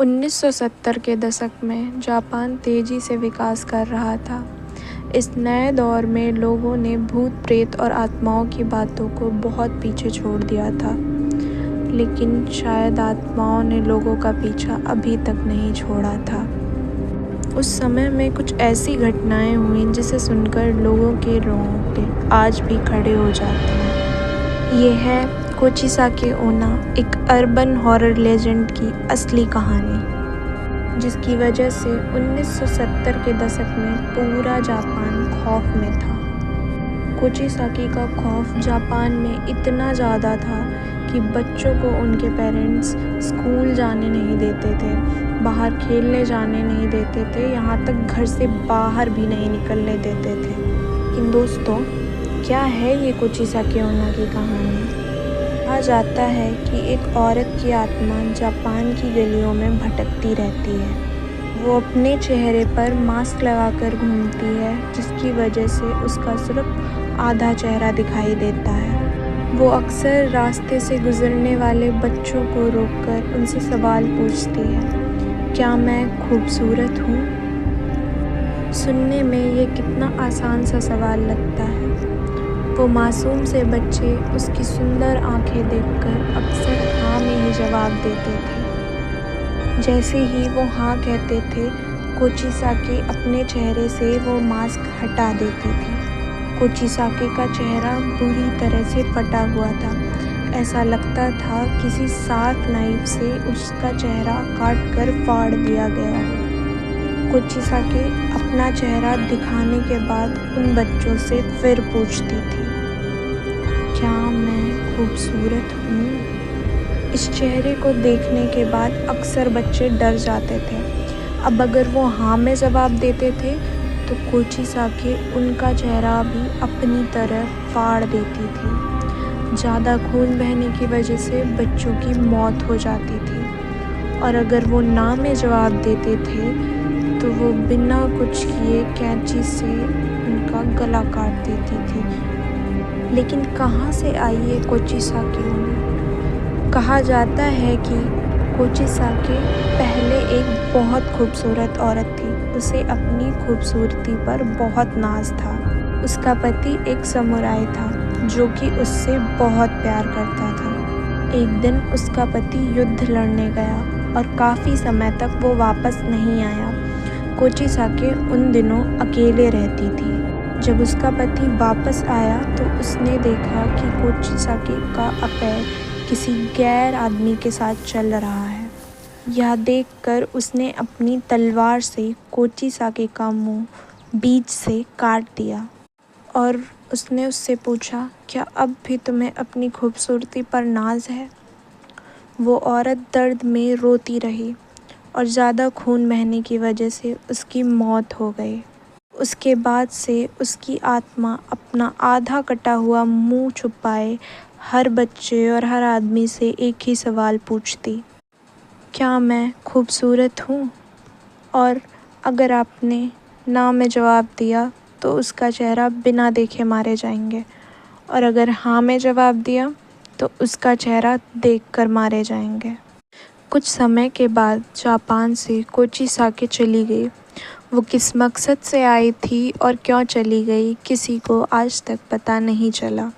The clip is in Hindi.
1970 के दशक में जापान तेज़ी से विकास कर रहा था। इस नए दौर में लोगों ने भूत प्रेत और आत्माओं की बातों को बहुत पीछे छोड़ दिया था, लेकिन शायद आत्माओं ने लोगों का पीछा अभी तक नहीं छोड़ा था। उस समय में कुछ ऐसी घटनाएं हुईं जिसे सुनकर लोगों के रोंगटे आज भी खड़े हो जाते हैं। ये है कोचिसाकी ओना, एक अर्बन हॉरर लेजेंड की असली कहानी, जिसकी वजह से 1970 के दशक में पूरा जापान खौफ में था। कोचिसाकी का खौफ जापान में इतना ज़्यादा था कि बच्चों को उनके पेरेंट्स स्कूल जाने नहीं देते थे, बाहर खेलने जाने नहीं देते थे, यहाँ तक घर से बाहर भी नहीं निकलने देते थे। लेकिन दोस्तों, क्या है ये कोचिसाकी ओना की कहानी? कहा जाता है कि एक औरत की आत्मा जापान की गलियों में भटकती रहती है। वो अपने चेहरे पर मास्क लगाकर घूमती है, जिसकी वजह से उसका सिर्फ आधा चेहरा दिखाई देता है। वो अक्सर रास्ते से गुजरने वाले बच्चों को रोककर उनसे सवाल पूछती है, क्या मैं खूबसूरत हूँ? सुनने में ये कितना आसान सा सवाल लगता है। वो मासूम से बच्चे उसकी सुंदर आंखें देखकर अक्सर हाँ में ही जवाब देते थे। जैसे ही वो हाँ कहते थे, कोचिसाकी अपने चेहरे से वो मास्क हटा देती थी। कोचिसाकी का चेहरा बुरी तरह से फटा हुआ था। ऐसा लगता था किसी शार्प नाइफ से उसका चेहरा काट कर फाड़ दिया गया हो। कोचिसाकी अपना चेहरा दिखाने के बाद उन बच्चों से फिर पूछती थी, क्या मैं खूबसूरत हूँ? इस चेहरे को देखने के बाद अक्सर बच्चे डर जाते थे। अब अगर वो हाँ में जवाब देते थे तो कोचिसाकी उनका चेहरा भी अपनी तरह फाड़ देती थी। ज़्यादा खून बहने की वजह से बच्चों की मौत हो जाती थी। और अगर वो ना में जवाब देते थे तो वो बिना कुछ किए कैंची से उनका गला काट देती थी। लेकिन कहाँ से आई ये कोचिसाकी ओना? कहा जाता है कि कोचिसाकी पहले एक बहुत खूबसूरत औरत थी। उसे अपनी खूबसूरती पर बहुत नाज था। उसका पति एक समुराई था जो कि उससे बहुत प्यार करता था। एक दिन उसका पति युद्ध लड़ने गया और काफ़ी समय तक वो वापस नहीं आया। कोचिसाकी उन दिनों अकेले रहती थी। जब उसका पति वापस आया तो उसने देखा कि कोचिसाकी का अफेयर किसी गैर आदमी के साथ चल रहा है। यह देखकर उसने अपनी तलवार से कोचिसाकी का मुंह बीच से काट दिया और उसने उससे पूछा, क्या अब भी तुम्हें अपनी खूबसूरती पर नाज है? वो औरत दर्द में रोती रही और ज़्यादा खून बहने की वजह से उसकी मौत हो गई। उसके बाद से उसकी आत्मा अपना आधा कटा हुआ मुंह छुपाए हर बच्चे और हर आदमी से एक ही सवाल पूछती, क्या मैं खूबसूरत हूँ? और अगर आपने ना में जवाब दिया तो उसका चेहरा बिना देखे मारे जाएंगे, और अगर हाँ में जवाब दिया तो उसका चेहरा देखकर मारे जाएंगे। कुछ समय के बाद जापान से कोचिसाकी चली गई। वो किस मकसद से आई थी और क्यों चली गई, किसी को आज तक पता नहीं चला।